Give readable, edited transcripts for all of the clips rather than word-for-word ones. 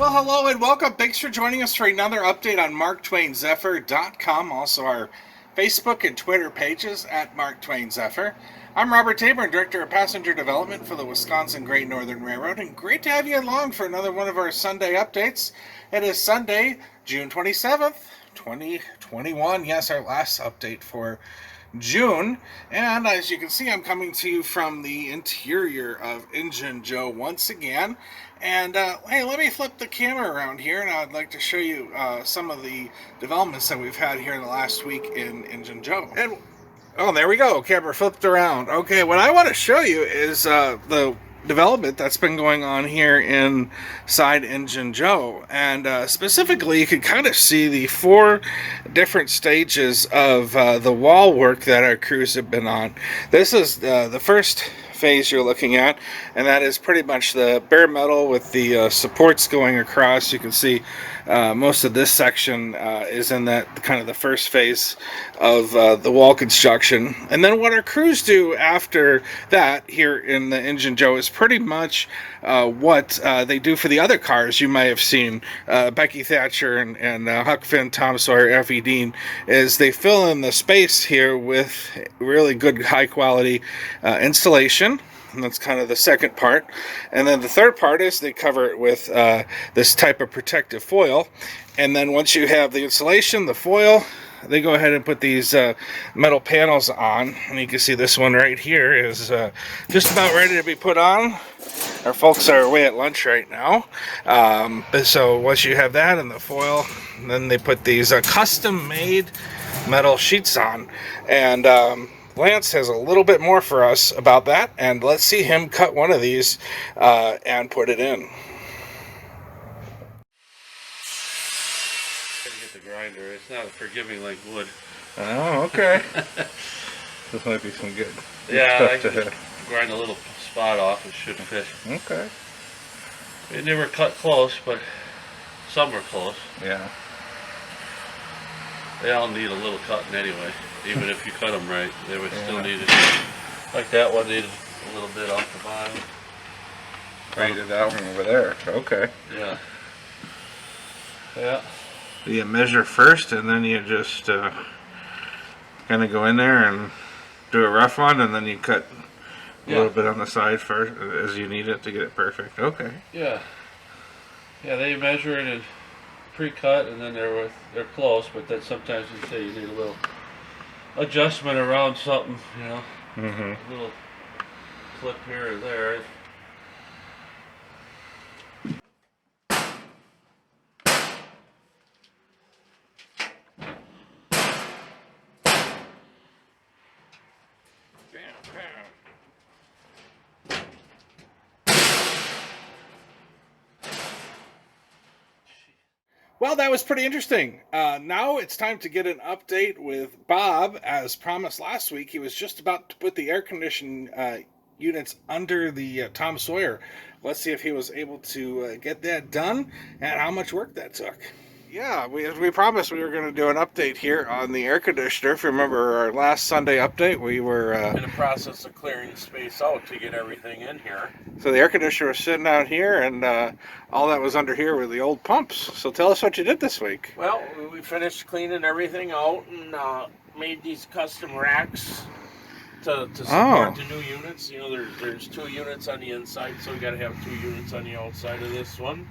Well, hello and welcome. Thanks for joining us for another update on MarkTwainZephyr.com. Also, our Facebook and Twitter pages at Mark Twain Zephyr. I'm Robert Tabor, Director of Passenger Development for the Wisconsin Great Northern Railroad, and great to have you along for another one of our Sunday updates. It is Sunday, June 27th, 2021. Yes, our last update for June, and as you can see, I'm coming to you from the interior of Engine Joe once again. And hey, let me flip the camera around here, and I'd like to show you some of the developments that we've had here in the last week in Engine Joe. And oh, there we go. Camera flipped around. Okay, what I want to show you is the development that's been going on here inside Engine Joe, and specifically you can kind of see the four different stages of the wall work that our crews have been on. This is the first phase you're looking at, and that is pretty much the bare metal with the supports going across. You can see most of this section is in that kind of the first phase of the wall construction. And then what our crews do after that here in the Engine Joe is pretty much what they do for the other cars you may have seen, Becky Thatcher and Huck Finn, Tom Sawyer, Effie Dean, is they fill in the space here with really good high quality installation. And that's kind of the second part. And then the third part is they cover it with this type of protective foil. And then once you have the insulation, the foil, they go ahead and put these metal panels on. And you can see this one right here is just about ready to be put on. Our folks are away at lunch right now. So once you have that and the foil, then they put these custom made metal sheets on. And Lance has a little bit more for us about that, and let's see him cut one of these and put it in. Gotta get the grinder. It's not forgiving like wood. Oh, okay. This might be some good Yeah, stuff I can grind a little spot off. It should fit. Okay. It never cut close, but some were close. Yeah. They all need a little cutting anyway. Even if you cut them right, they would still need it. Like that one needed a little bit off the bottom. Right to that one over there. Okay. Yeah. Yeah. You measure first, and then you just kind of go in there and do a rough one, and then you cut a little bit on the side first as you need it to get it perfect. Okay. Yeah. Yeah, they measure it and pre-cut, and then they're close. But then sometimes you say you need a little adjustment around something, you know. A little clip here or there. Well, that was pretty interesting. Now it's time to get an update with Bob. As promised last week, he was just about to put the air conditioning units under the Tom Sawyer. Let's see if he was able to get that done and how much work that took. Yeah, we promised we were going to do an update here on the air conditioner. If you remember our last Sunday update, we were in the process of clearing space out to get everything in here. So the air conditioner was sitting out here, and all that was under here were the old pumps. So tell us what you did this week. Well, we finished cleaning everything out and made these custom racks to support the new units. You know, there's 2 units on the inside, so we got to have 2 units on the outside of this one.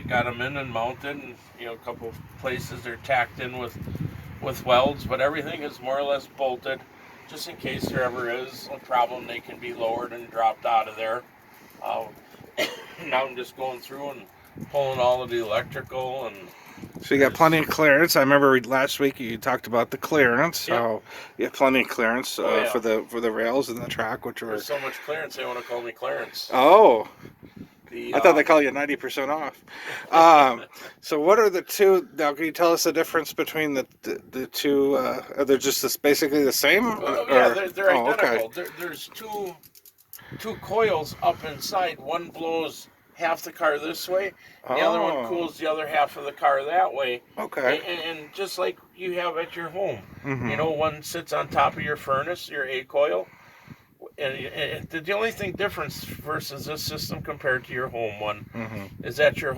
Got them in and mounted, and you know, a couple of places they're tacked in with welds, but everything is more or less bolted, just in case there ever is a problem. They can be lowered and dropped out of there. Now I'm just going through and pulling all of the electrical and. So you got plenty of clearance. I remember last week you talked about the clearance. So you have plenty of clearance for the rails and the track, which were. There's so much clearance they want to call me Clarence. Oh. I thought they call you 90% off. So what are the two? Now, can you tell us the difference between the two? Are they just basically the same? Yeah, they're identical. Okay. There's two coils up inside. One blows half the car this way. The other one cools the other half of the car that way. Okay. And just like you have at your home, you know, one sits on top of your furnace, your A coil. And the only thing difference versus this system compared to your home one Mm-hmm. is that your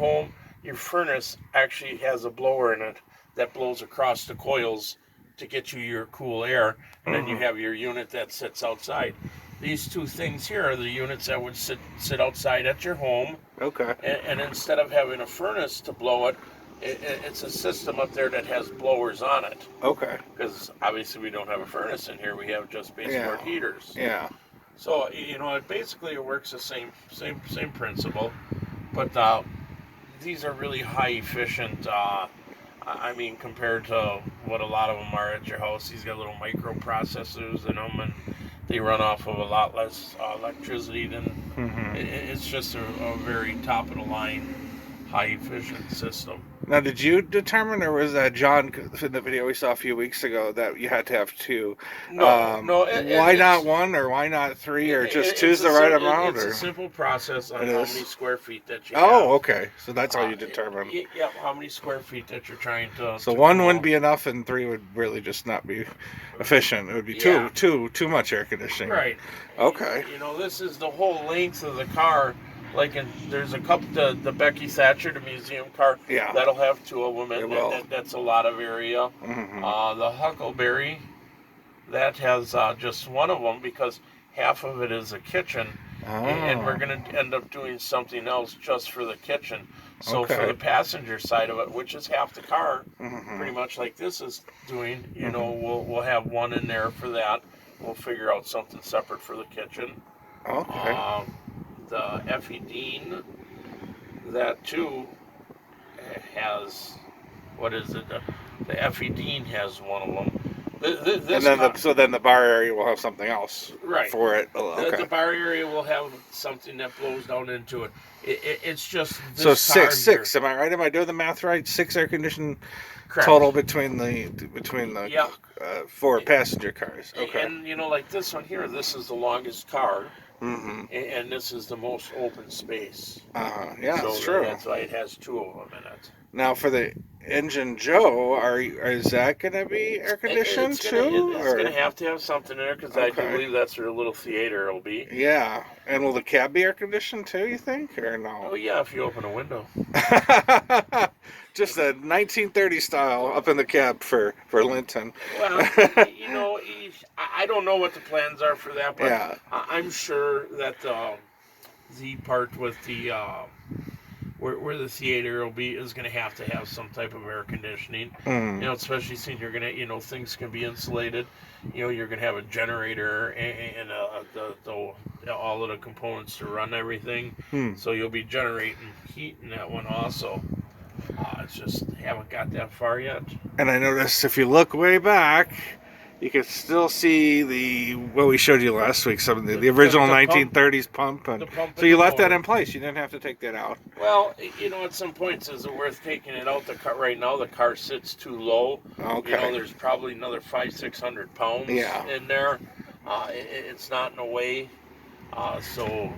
furnace actually has a blower in it that blows across the coils to get you your cool air, and then you have your unit that sits outside. These two things here are the units that would sit outside at your home, Okay. and instead of having a furnace to blow it, it's a system up there that has blowers on it. Okay. Because obviously we don't have a furnace in here, we have just baseboard Yeah. heaters. Yeah. So it works the same principle, but these are really high efficient. I mean, compared to what a lot of them are at your house, these got little microprocessors in them, and they run off of a lot less electricity than. Mm-hmm. It's just a very top of the line, high efficient system. Now, did you determine, or was that John in the video we saw a few weeks ago that you had to have two? No. Why not one, or why not three, or just two's the right amount? It's or? a simple process on It how is? many square feet that you have. Oh, okay. So that's how you determine. Yeah, how many square feet that you're trying to. So to one cool. wouldn't be enough, and three would really just not be efficient. It would be Yeah. too much air conditioning. Right. Okay. This is the whole length of the car. Like, there's a couple, the Becky Thatcher, the museum car. Yeah. That'll have two of them, It and will. that's a lot of area. Mm-hmm. The Huckleberry, that has just one of them because half of it is a kitchen. And we're going to end up doing something else just for the kitchen. So Okay. for the passenger side of it, which is half the car, Mm-hmm. pretty much like this is doing, we'll have one in there for that. We'll figure out something separate for the kitchen. Okay. The Effie Dean, that too has, what is it? The Effie Dean has one of them. And then so then the bar area will have something else Right. for it. Oh, okay. The bar area will have something that blows down into it. It's just this So car six. here. Am I right? Am I doing the math right? 6 air conditioned Correct. total between the Yeah. 4 passenger cars. Okay. And like this one here, this is the longest car, Mm-hmm. and this is the most open space. Yeah, so that's true. That's why it has two of them in it. Now for the Engine Joe, is that going to be air conditioned too? It's going to have to have something in there because I do Okay. believe that's where a little theater will be. Yeah, and will the cab be air conditioned too? You think, or no? Oh yeah, if you open a window. Just a 1930 style up in the cab for Linton. Well, I don't know what the plans are for that, but Yeah. I'm sure that the part with the where the theater will be is going to have some type of air conditioning. Especially since you're going to, things can be insulated. You're going to have a generator and all of the components to run everything. So you'll be generating heat in that one also. It's just haven't got that far yet. And I noticed if you look way back, you can still see what we showed you last week, some of the original the 1930s pump. And so you left that in place. You didn't have to take that out. Well, at some points, is it worth taking it out? Right now, the car sits too low. Okay. There's probably another 500-600 pounds in there. It's not in a way. So,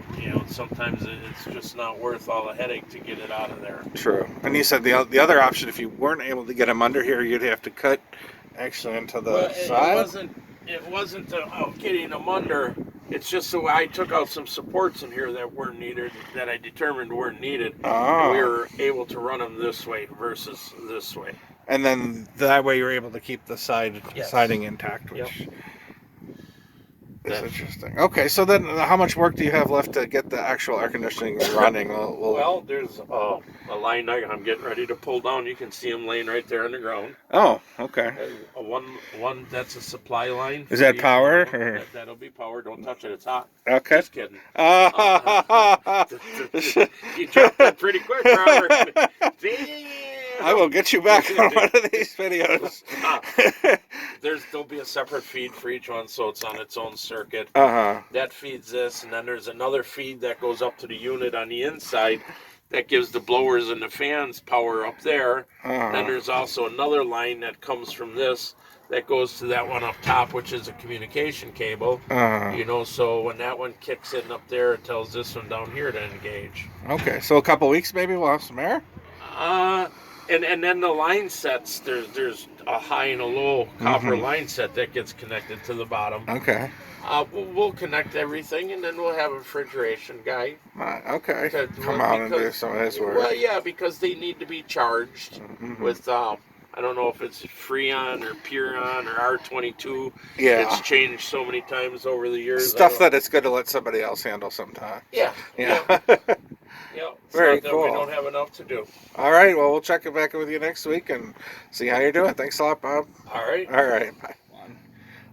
sometimes it's just not worth all the headache to get it out of there. True. And you said the other option, if you weren't able to get them under here, you'd have to cut actually into the side. It wasn't getting them under. It's just so I took out some supports in here that weren't needed, that I determined weren't needed. And we were able to run them this way versus this way. And then that way you're able to keep the siding intact, which is interesting. Okay, so then how much work do you have left to get the actual air conditioning running? Well, there's a line I'm getting ready to pull down. You can see them laying right there on the ground. Oh, okay. One that's a supply line. Is that power? That'll be power. Don't touch it. It's hot. Okay. Just kidding. You dropped that pretty quick, Robert. Damn. I will get you back on one of these videos. There'll be a separate feed for each one, so it's on its own circuit. Uh-huh. That feeds this, and then there's another feed that goes up to the unit on the inside that gives the blowers and the fans power up there. Then there's also another line that comes from this that goes to that one up top, which is a communication cable. So when that one kicks in up there, it tells this one down here to engage. Okay, so a couple weeks maybe we'll have some air? And then the line sets, there's a high and a low copper line set that gets connected to the bottom. Okay. We'll connect everything, and then we'll have a refrigeration guy. Okay. Come out and do some of his work. Well, yeah, because they need to be charged with, I don't know if it's Freon or Puron or R22. Yeah. It's changed so many times over the years. Stuff that it's good to let somebody else handle sometime. Yeah. Yeah. Yeah. Very cool. cool. We don't have enough to do. All right. Well, we'll check it back with you next week and see how you're doing. Thanks a lot, Bob. All right. All right. Bye.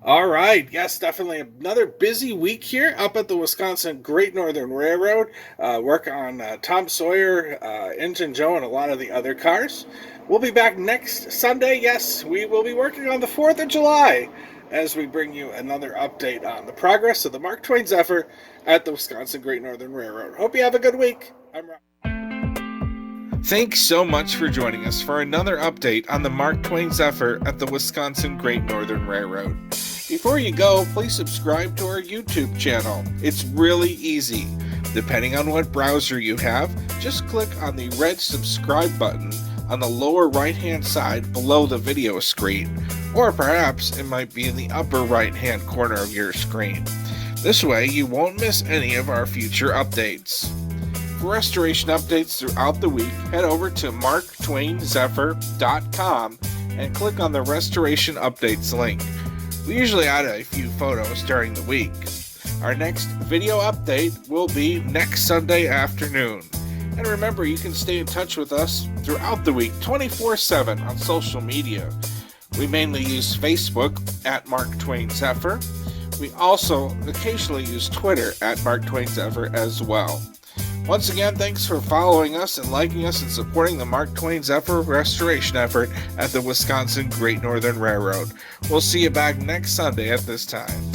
All right. Yes, definitely another busy week here up at the Wisconsin Great Northern Railroad. Work on Tom Sawyer, Engine Joe, and a lot of the other cars. We'll be back next Sunday. Yes, we will be working on the 4th of July as we bring you another update on the progress of the Mark Twain Zephyr at the Wisconsin Great Northern Railroad. Hope you have a good week. I'm Rob. Thanks so much for joining us for another update on the Mark Twain Zephyr at the Wisconsin Great Northern Railroad. Before you go, please subscribe to our YouTube channel. It's really easy. Depending on what browser you have, just click on the red subscribe button on the lower right-hand side below the video screen, or perhaps it might be in the upper right-hand corner of your screen. This way, you won't miss any of our future updates. For restoration updates throughout the week, head over to marktwainzephyr.com and click on the Restoration Updates link. We usually add a few photos during the week. Our next video update will be next Sunday afternoon. And remember, you can stay in touch with us throughout the week 24/7 on social media. We mainly use Facebook at Mark Twain Zephyr. We also occasionally use Twitter at Mark Twain Zephyr as well. Once again, thanks for following us and liking us and supporting the Mark Twain Zephyr restoration effort at the Wisconsin Great Northern Railroad. We'll see you back next Sunday at this time.